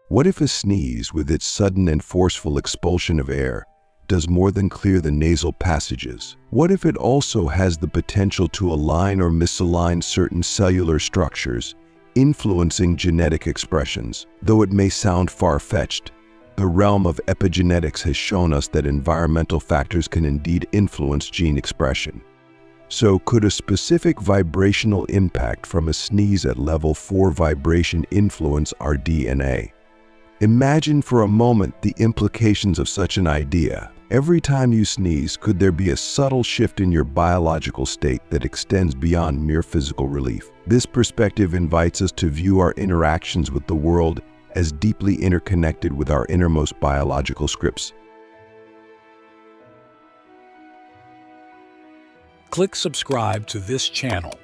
What if a sneeze, with its sudden and forceful expulsion of air, does more than clear the nasal passages? What if it also has the potential to align or misalign certain cellular structures, influencing genetic expressions? Though it may sound far-fetched, the realm of epigenetics has shown us that environmental factors can indeed influence gene expression. So, could a specific vibrational impact from a sneeze at level 4 vibration influence our DNA? Imagine for a moment the implications of such an idea. Every time you sneeze, could there be a subtle shift in your biological state that extends beyond mere physical relief? This perspective invites us to view our interactions with the world as deeply interconnected with our innermost biological scripts. Click subscribe to this channel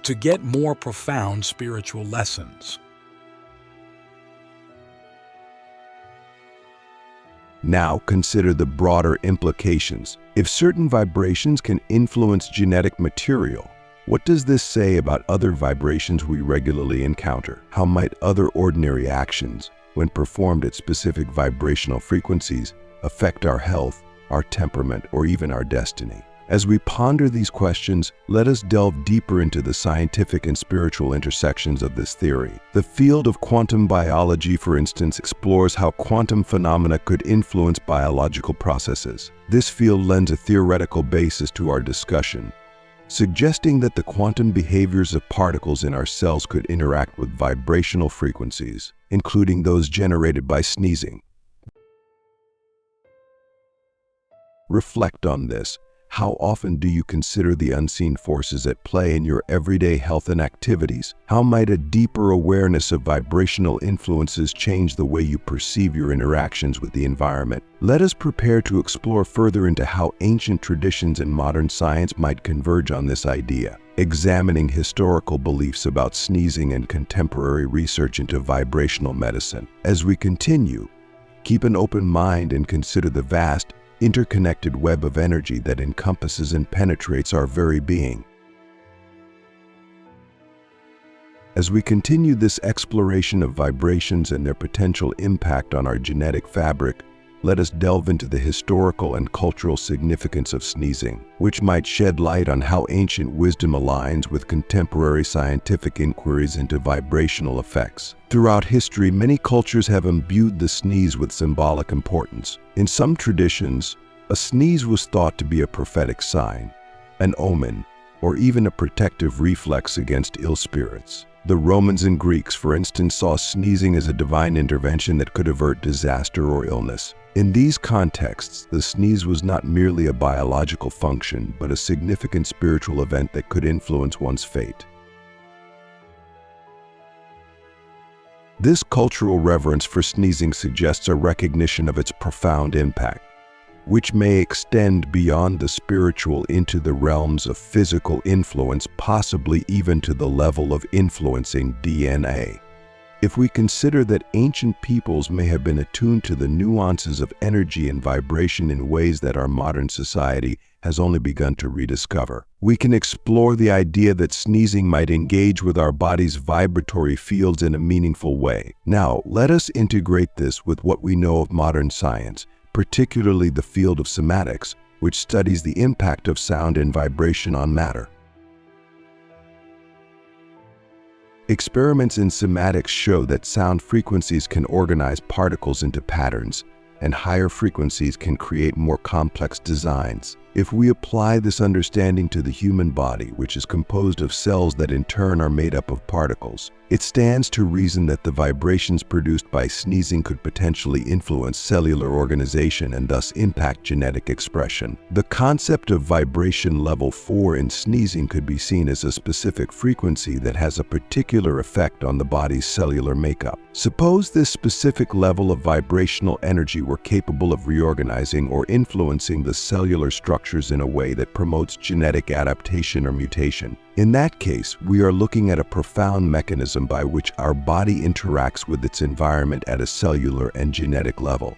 to get more profound spiritual lessons. Now consider the broader implications. If certain vibrations can influence genetic material, what does this say about other vibrations we regularly encounter? How might other ordinary actions, when performed at specific vibrational frequencies, affect our health, our temperament, or even our destiny? As we ponder these questions, let us delve deeper into the scientific and spiritual intersections of this theory. The field of quantum biology, for instance, explores how quantum phenomena could influence biological processes. This field lends a theoretical basis to our discussion, suggesting that the quantum behaviors of particles in our cells could interact with vibrational frequencies, including those generated by sneezing. Reflect on this. How often do you consider the unseen forces at play in your everyday health and activities? How might a deeper awareness of vibrational influences change the way you perceive your interactions with the environment? Let us prepare to explore further into how ancient traditions and modern science might converge on this idea, examining historical beliefs about sneezing and contemporary research into vibrational medicine. As we continue, keep an open mind and consider the vast, interconnected web of energy that encompasses and penetrates our very being. As we continue this exploration of vibrations and their potential impact on our genetic fabric, let us delve into the historical and cultural significance of sneezing, which might shed light on how ancient wisdom aligns with contemporary scientific inquiries into vibrational effects. Throughout history, many cultures have imbued the sneeze with symbolic importance. In some traditions, a sneeze was thought to be a prophetic sign, an omen, or even a protective reflex against ill spirits. The Romans and Greeks, for instance, saw sneezing as a divine intervention that could avert disaster or illness. In these contexts, the sneeze was not merely a biological function, but a significant spiritual event that could influence one's fate. This cultural reverence for sneezing suggests a recognition of its profound impact, which may extend beyond the spiritual into the realms of physical influence, possibly even to the level of influencing DNA. If we consider that ancient peoples may have been attuned to the nuances of energy and vibration in ways that our modern society has only begun to rediscover, we can explore the idea that sneezing might engage with our body's vibratory fields in a meaningful way. Now, let us integrate this with what we know of modern science, particularly the field of somatics, which studies the impact of sound and vibration on matter. Experiments in somatics show that sound frequencies can organize particles into patterns, and higher frequencies can create more complex designs. If we apply this understanding to the human body, which is composed of cells that in turn are made up of particles, it stands to reason that the vibrations produced by sneezing could potentially influence cellular organization and thus impact genetic expression. The concept of vibration level 4 in sneezing could be seen as a specific frequency that has a particular effect on the body's cellular makeup. Suppose this specific level of vibrational energy were capable of reorganizing or influencing the cellular structures in a way that promotes genetic adaptation or mutation. In that case, we are looking at a profound mechanism by which our body interacts with its environment at a cellular and genetic level.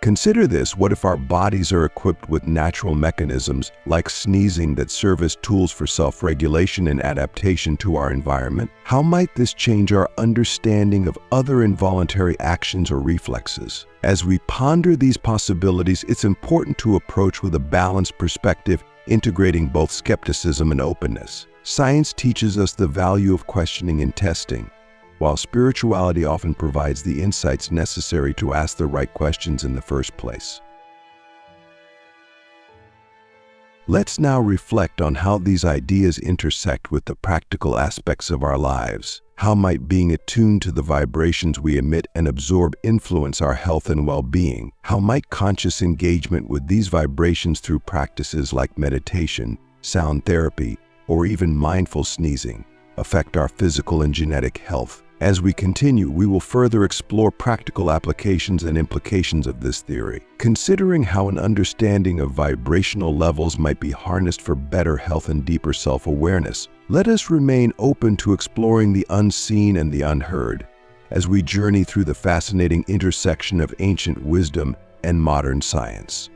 Consider this: what if our bodies are equipped with natural mechanisms like sneezing that serve as tools for self-regulation and adaptation to our environment? How might this change our understanding of other involuntary actions or reflexes? As we ponder these possibilities, it's important to approach with a balanced perspective, integrating both skepticism and openness. Science teaches us the value of questioning and testing, while spirituality often provides the insights necessary to ask the right questions in the first place. Let's now reflect on how these ideas intersect with the practical aspects of our lives. How might being attuned to the vibrations we emit and absorb influence our health and well-being? How might conscious engagement with these vibrations through practices like meditation, sound therapy, or even mindful sneezing affect our physical and genetic health? As we continue, we will further explore practical applications and implications of this theory, considering how an understanding of vibrational levels might be harnessed for better health and deeper self-awareness. Let us remain open to exploring the unseen and the unheard as we journey through the fascinating intersection of ancient wisdom and modern science.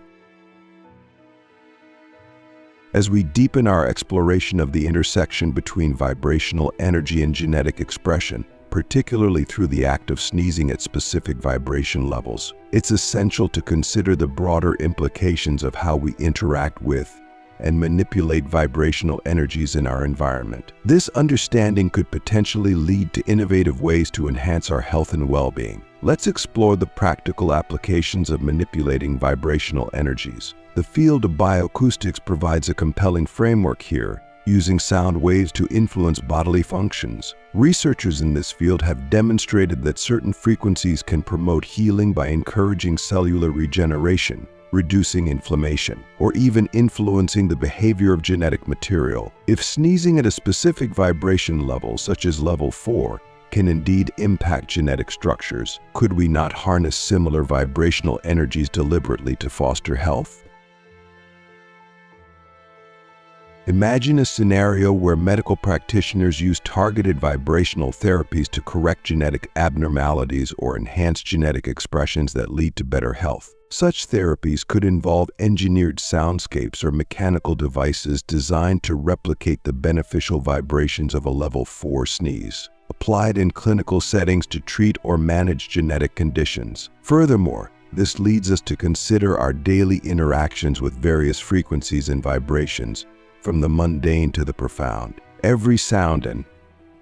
As we deepen our exploration of the intersection between vibrational energy and genetic expression, particularly through the act of sneezing at specific vibration levels, it's essential to consider the broader implications of how we interact with and manipulate vibrational energies in our environment. This understanding could potentially lead to innovative ways to enhance our health and well-being. Let's explore the practical applications of manipulating vibrational energies. The field of bioacoustics provides a compelling framework here, using sound waves to influence bodily functions. Researchers in this field have demonstrated that certain frequencies can promote healing by encouraging cellular regeneration, reducing inflammation, or even influencing the behavior of genetic material. If sneezing at a specific vibration level, such as level 4, can indeed impact genetic structures, could we not harness similar vibrational energies deliberately to foster health? Imagine a scenario where medical practitioners use targeted vibrational therapies to correct genetic abnormalities or enhance genetic expressions that lead to better health. Such therapies could involve engineered soundscapes or mechanical devices designed to replicate the beneficial vibrations of a level 4 sneeze, applied in clinical settings to treat or manage genetic conditions. Furthermore, this leads us to consider our daily interactions with various frequencies and vibrations, from the mundane to the profound. Every sound and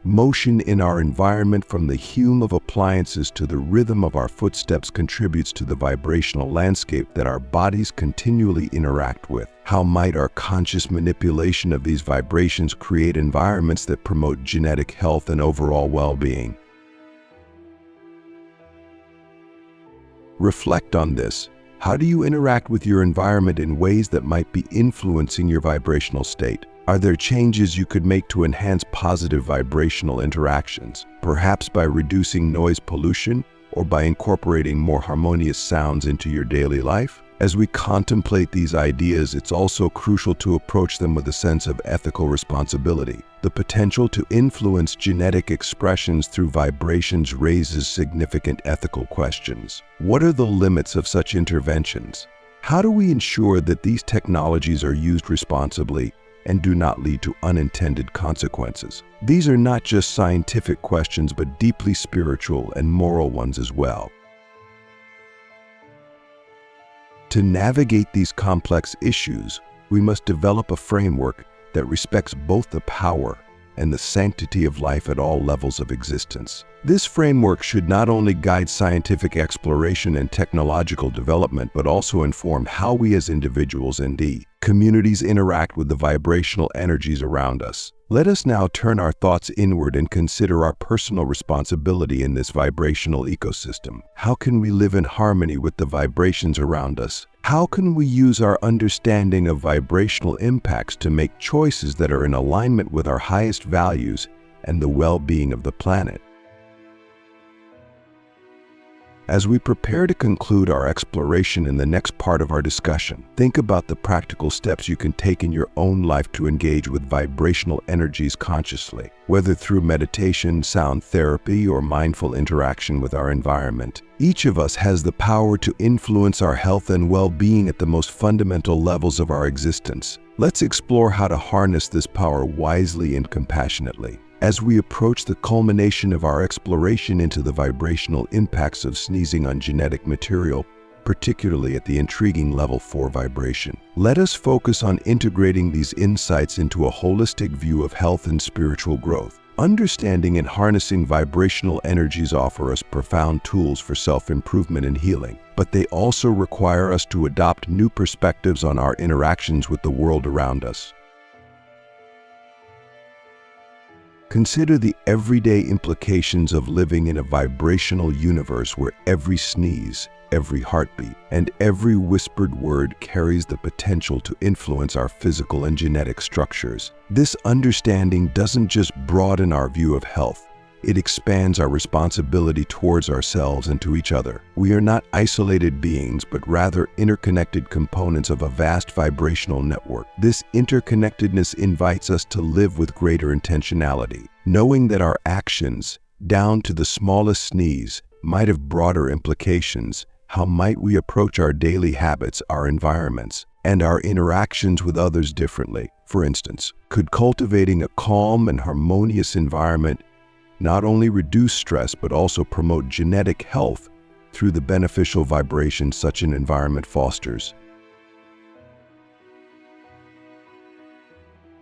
motion in our environment, from the hum of appliances to the rhythm of our footsteps, contributes to the vibrational landscape that our bodies continually interact with. How might our conscious manipulation of these vibrations create environments that promote genetic health and overall well-being? Reflect on this. How do you interact with your environment in ways that might be influencing your vibrational state? Are there changes you could make to enhance positive vibrational interactions, perhaps by reducing noise pollution or by incorporating more harmonious sounds into your daily life? As we contemplate these ideas, it's also crucial to approach them with a sense of ethical responsibility. The potential to influence genetic expressions through vibrations raises significant ethical questions. What are the limits of such interventions? How do we ensure that these technologies are used responsibly and do not lead to unintended consequences? These are not just scientific questions, but deeply spiritual and moral ones as well. To navigate these complex issues, we must develop a framework that respects both the power and the sanctity of life at all levels of existence. This framework should not only guide scientific exploration and technological development, but also inform how we as individuals and communities interact with the vibrational energies around us. Let us now turn our thoughts inward and consider our personal responsibility in this vibrational ecosystem. How can we live in harmony with the vibrations around us? How can we use our understanding of vibrational impacts to make choices that are in alignment with our highest values and the well-being of the planet? As we prepare to conclude our exploration in the next part of our discussion, think about the practical steps you can take in your own life to engage with vibrational energies consciously, whether through meditation, sound therapy, or mindful interaction with our environment. Each of us has the power to influence our health and well-being at the most fundamental levels of our existence. Let's explore how to harness this power wisely and compassionately. As we approach the culmination of our exploration into the vibrational impacts of sneezing on genetic material, particularly at the intriguing level 4 vibration, let us focus on integrating these insights into a holistic view of health and spiritual growth. Understanding and harnessing vibrational energies offer us profound tools for self-improvement and healing, but they also require us to adopt new perspectives on our interactions with the world around us. Consider the everyday implications of living in a vibrational universe where every sneeze, every heartbeat, and every whispered word carries the potential to influence our physical and genetic structures. This understanding doesn't just broaden our view of health, it expands our responsibility towards ourselves and to each other. We are not isolated beings, but rather interconnected components of a vast vibrational network. This interconnectedness invites us to live with greater intentionality, knowing that our actions, down to the smallest sneeze, might have broader implications. How might we approach our daily habits, our environments, and our interactions with others differently? For instance, could cultivating a calm and harmonious environment not only reduce stress but also promote genetic health through the beneficial vibrations such an environment fosters?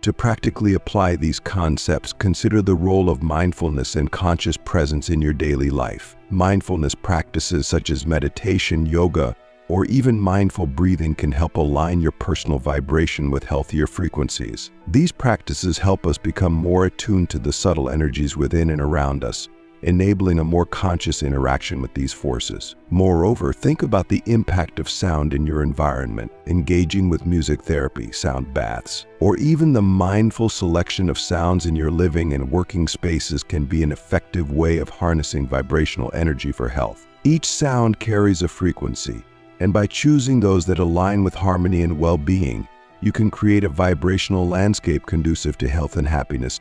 To practically apply these concepts, consider the role of mindfulness and conscious presence in your daily life. Mindfulness practices such as meditation, yoga, or even mindful breathing can help align your personal vibration with healthier frequencies. These practices help us become more attuned to the subtle energies within and around us, enabling a more conscious interaction with these forces. Moreover, think about the impact of sound in your environment. Engaging with music therapy, sound baths, or even the mindful selection of sounds in your living and working spaces can be an effective way of harnessing vibrational energy for health. Each sound carries a frequency, and by choosing those that align with harmony and well-being, you can create a vibrational landscape conducive to health and happiness.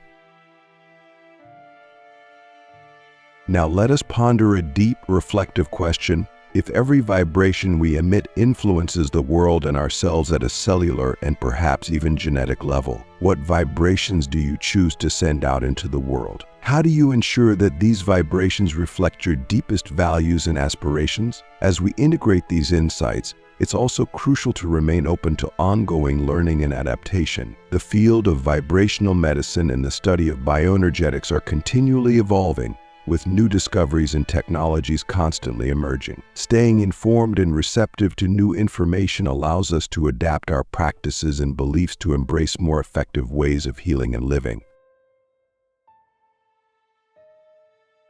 Now let us ponder a deep, reflective question. If every vibration we emit influences the world and ourselves at a cellular and perhaps even genetic level, what vibrations do you choose to send out into the world? How do you ensure that these vibrations reflect your deepest values and aspirations? As we integrate these insights, it's also crucial to remain open to ongoing learning and adaptation. The field of vibrational medicine and the study of bioenergetics are continually evolving, with new discoveries and technologies constantly emerging. Staying informed and receptive to new information allows us to adapt our practices and beliefs to embrace more effective ways of healing and living.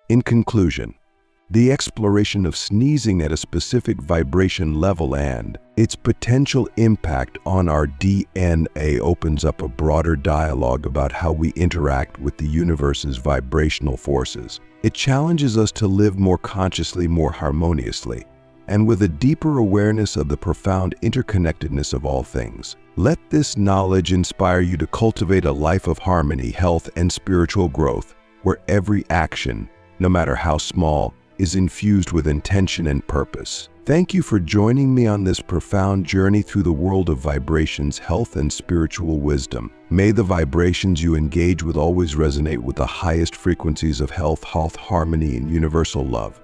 In conclusion, the exploration of sneezing at a specific vibration level and its potential impact on our DNA opens up a broader dialogue about how we interact with the universe's vibrational forces. It challenges us to live more consciously, more harmoniously, and with a deeper awareness of the profound interconnectedness of all things. Let this knowledge inspire you to cultivate a life of harmony, health, and spiritual growth, where every action, no matter how small, is infused with intention and purpose. Thank you for joining me on this profound journey through the world of vibrations, health, and spiritual wisdom. May the vibrations you engage with always resonate with the highest frequencies of health, harmony, and universal love.